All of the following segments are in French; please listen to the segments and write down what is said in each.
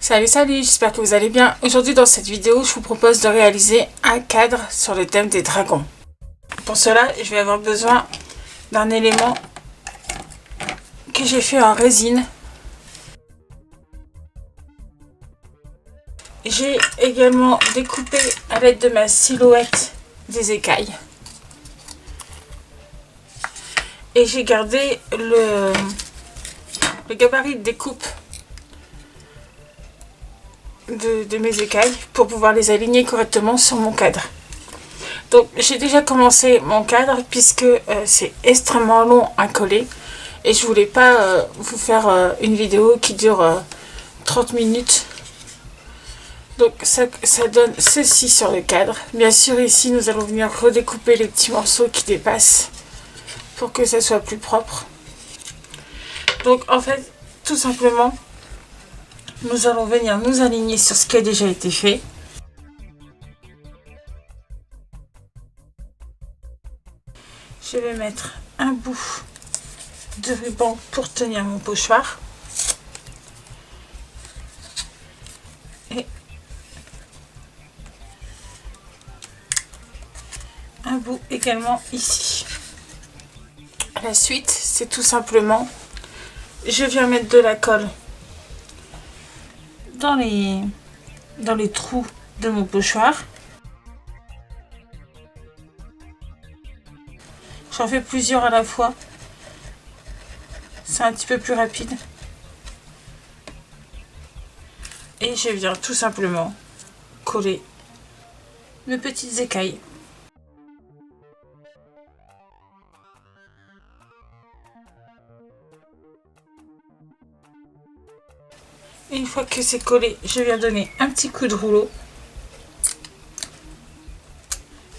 Salut, j'espère que vous allez bien. Aujourd'hui dans cette vidéo, je vous propose de réaliser un cadre sur le thème des dragons. Pour cela, je vais avoir besoin d'un élément que j'ai fait en résine. J'ai également découpé à l'aide de ma silhouette des écailles. Et j'ai gardé le gabarit de découpe de mes écailles pour pouvoir les aligner correctement sur mon cadre. Donc j'ai déjà commencé mon cadre puisque c'est extrêmement long à coller et je voulais pas vous faire une vidéo qui dure 30 minutes. Donc ça donne ceci sur le cadre. Bien sûr ici nous allons venir redécouper les petits morceaux qui dépassent pour que ça soit plus propre. Donc en fait tout simplement nous allons venir nous aligner sur ce qui a déjà été fait. Je vais mettre un bout de ruban pour tenir mon pochoir. Et un bout également ici. La suite, c'est tout simplement, je viens mettre de la colle dans les trous de mon pochoir. J'en fais plusieurs à la fois. C'est un petit peu plus rapide. Et je viens tout simplement coller mes petites écailles. Et une fois que c'est collé, je viens donner un petit coup de rouleau.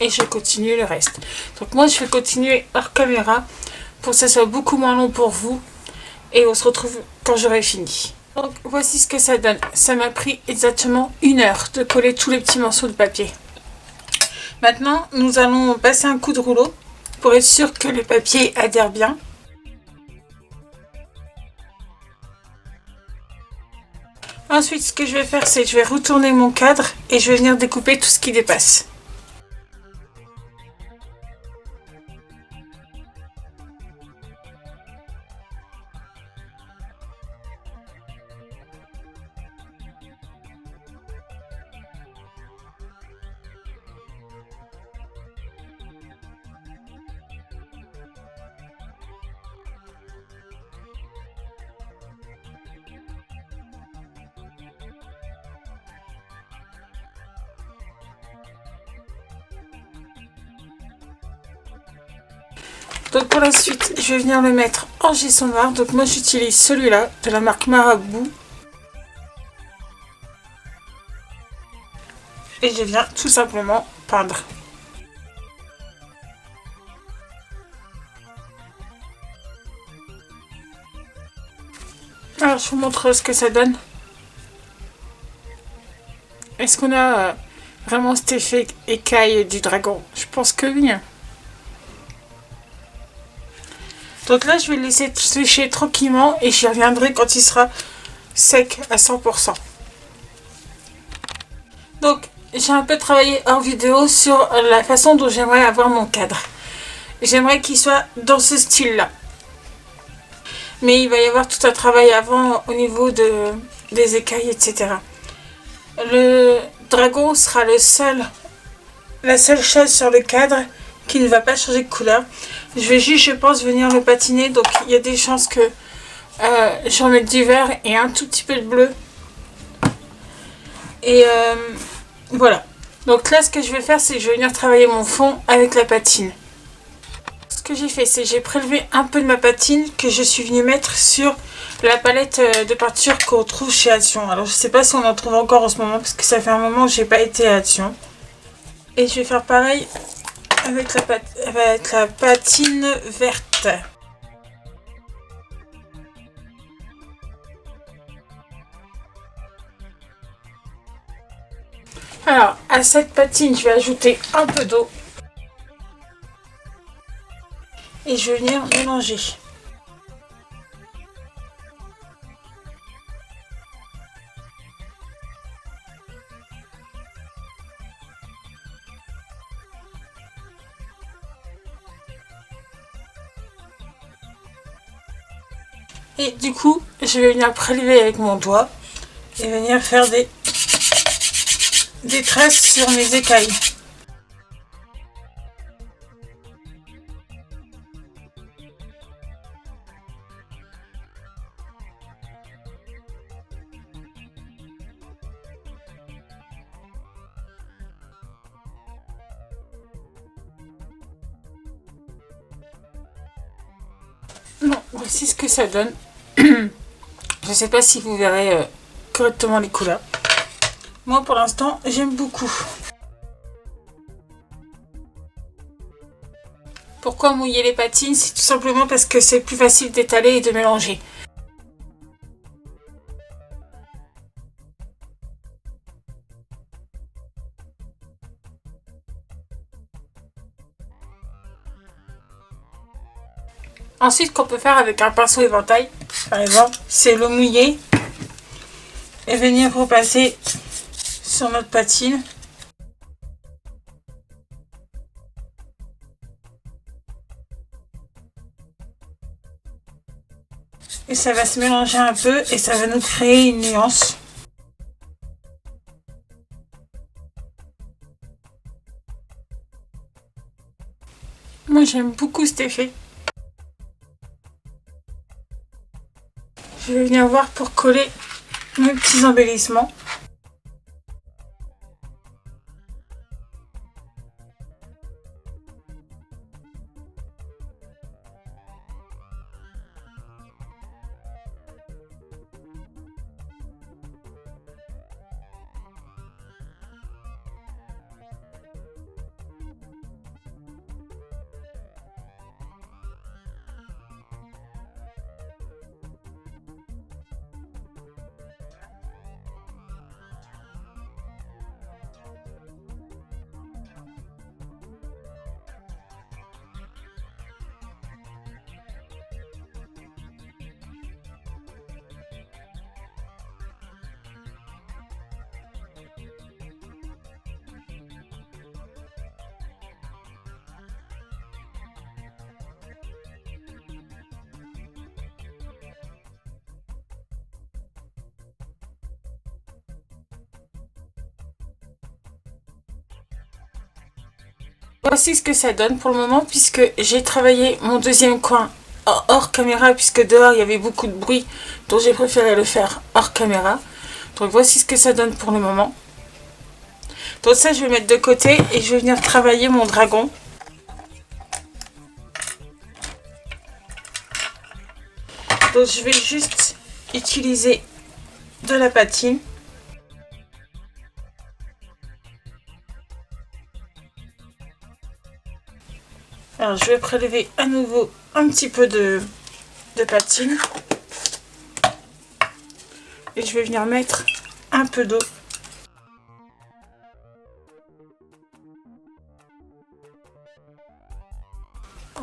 Et je continue le reste. Donc moi je vais continuer hors caméra pour que ça soit beaucoup moins long pour vous. Et on se retrouve quand j'aurai fini. Donc voici ce que ça donne. Ça m'a pris exactement 1 heure de coller tous les petits morceaux de papier. Maintenant nous allons passer un coup de rouleau pour être sûr que le papier adhère bien. Ensuite ce que je vais faire c'est que je vais retourner mon cadre et je vais venir découper tout ce qui dépasse. Donc pour la suite, je vais venir le mettre en gesso noir. Donc moi j'utilise celui-là de la marque Marabout. Et je viens tout simplement peindre. Alors je vous montre ce que ça donne. Est-ce qu'on a vraiment cet effet écaille du dragon? Je pense que oui. Donc là, je vais le laisser sécher tranquillement et j'y reviendrai quand il sera sec à 100%. Donc, j'ai un peu travaillé hors vidéo sur la façon dont j'aimerais avoir mon cadre. J'aimerais qu'il soit dans ce style-là. Mais il va y avoir tout un travail avant au niveau des écailles, etc. Le dragon sera la seule chose sur le cadre qui ne va pas changer de couleur. Je vais juste, je pense, venir le patiner. Donc, il y a des chances que j'en mette du vert et un tout petit peu de bleu. Et voilà. Donc là, ce que je vais faire, c'est que je vais venir travailler mon fond avec la patine. Ce que j'ai fait, c'est que j'ai prélevé un peu de ma patine que je suis venue mettre sur la palette de peinture qu'on trouve chez Action. Alors, je sais pas si on en trouve encore en ce moment parce que ça fait un moment que j'ai pas été à Action. Et je vais faire pareil avec la patine verte. Alors, à cette patine, je vais ajouter un peu d'eau. Et je vais venir mélanger. Et du coup, je vais venir prélever avec mon doigt et venir faire des traces sur mes écailles. Bon, voici ce que ça donne. Je sais pas si vous verrez correctement les couleurs. Moi, pour l'instant, j'aime beaucoup. Pourquoi mouiller les patines? C'est tout simplement parce que c'est plus facile d'étaler et de mélanger. Ensuite, ce qu'on peut faire avec un pinceau éventail, par exemple, c'est le mouiller et venir repasser sur notre patine. Et ça va se mélanger un peu et ça va nous créer une nuance. Moi, j'aime beaucoup cet effet. Je vais venir voir pour coller mes petits embellissements. Voici ce que ça donne pour le moment puisque j'ai travaillé mon deuxième coin hors caméra puisque dehors il y avait beaucoup de bruit, donc j'ai préféré le faire hors caméra. Donc voici ce que ça donne pour le moment. Donc ça je vais mettre de côté et je vais venir travailler mon dragon. Donc je vais juste utiliser de la patine. Alors je vais prélever à nouveau un petit peu de patine. Et je vais venir mettre un peu d'eau.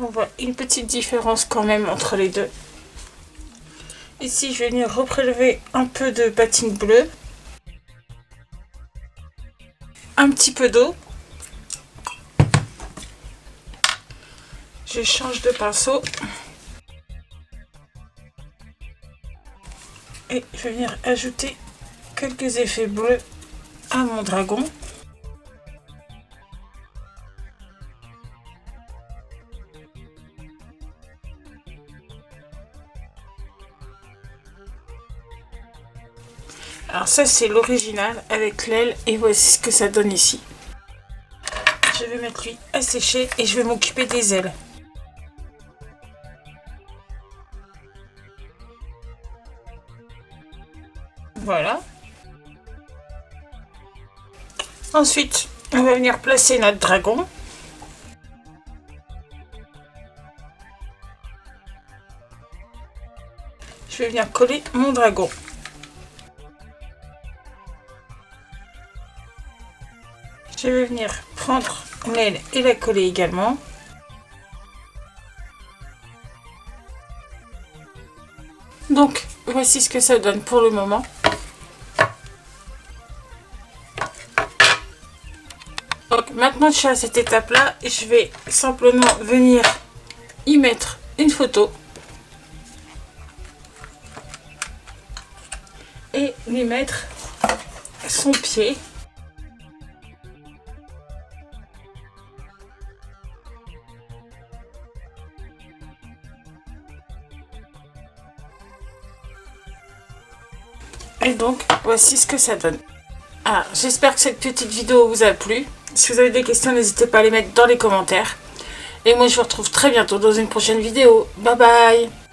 On voit une petite différence quand même entre les deux. Ici je vais venir reprélever un peu de patine bleue. Un petit peu d'eau. Je change de pinceau et je vais venir ajouter quelques effets bleus à mon dragon. Alors ça c'est l'original avec l'aile et voici ce que ça donne ici. Je vais mettre lui à sécher et je vais m'occuper des ailes. Voilà. Ensuite, on va venir placer notre dragon. Je vais venir coller mon dragon. Je vais venir prendre l'aile et la coller également. Donc, voici ce que ça donne pour le moment. Donc maintenant je suis à cette étape là et je vais simplement venir y mettre une photo. lui mettre son pied. Et donc, voici ce que ça donne. Alors, j'espère que cette petite vidéo vous a plu. Si vous avez des questions, n'hésitez pas à les mettre dans les commentaires. Et moi, je vous retrouve très bientôt dans une prochaine vidéo. Bye bye!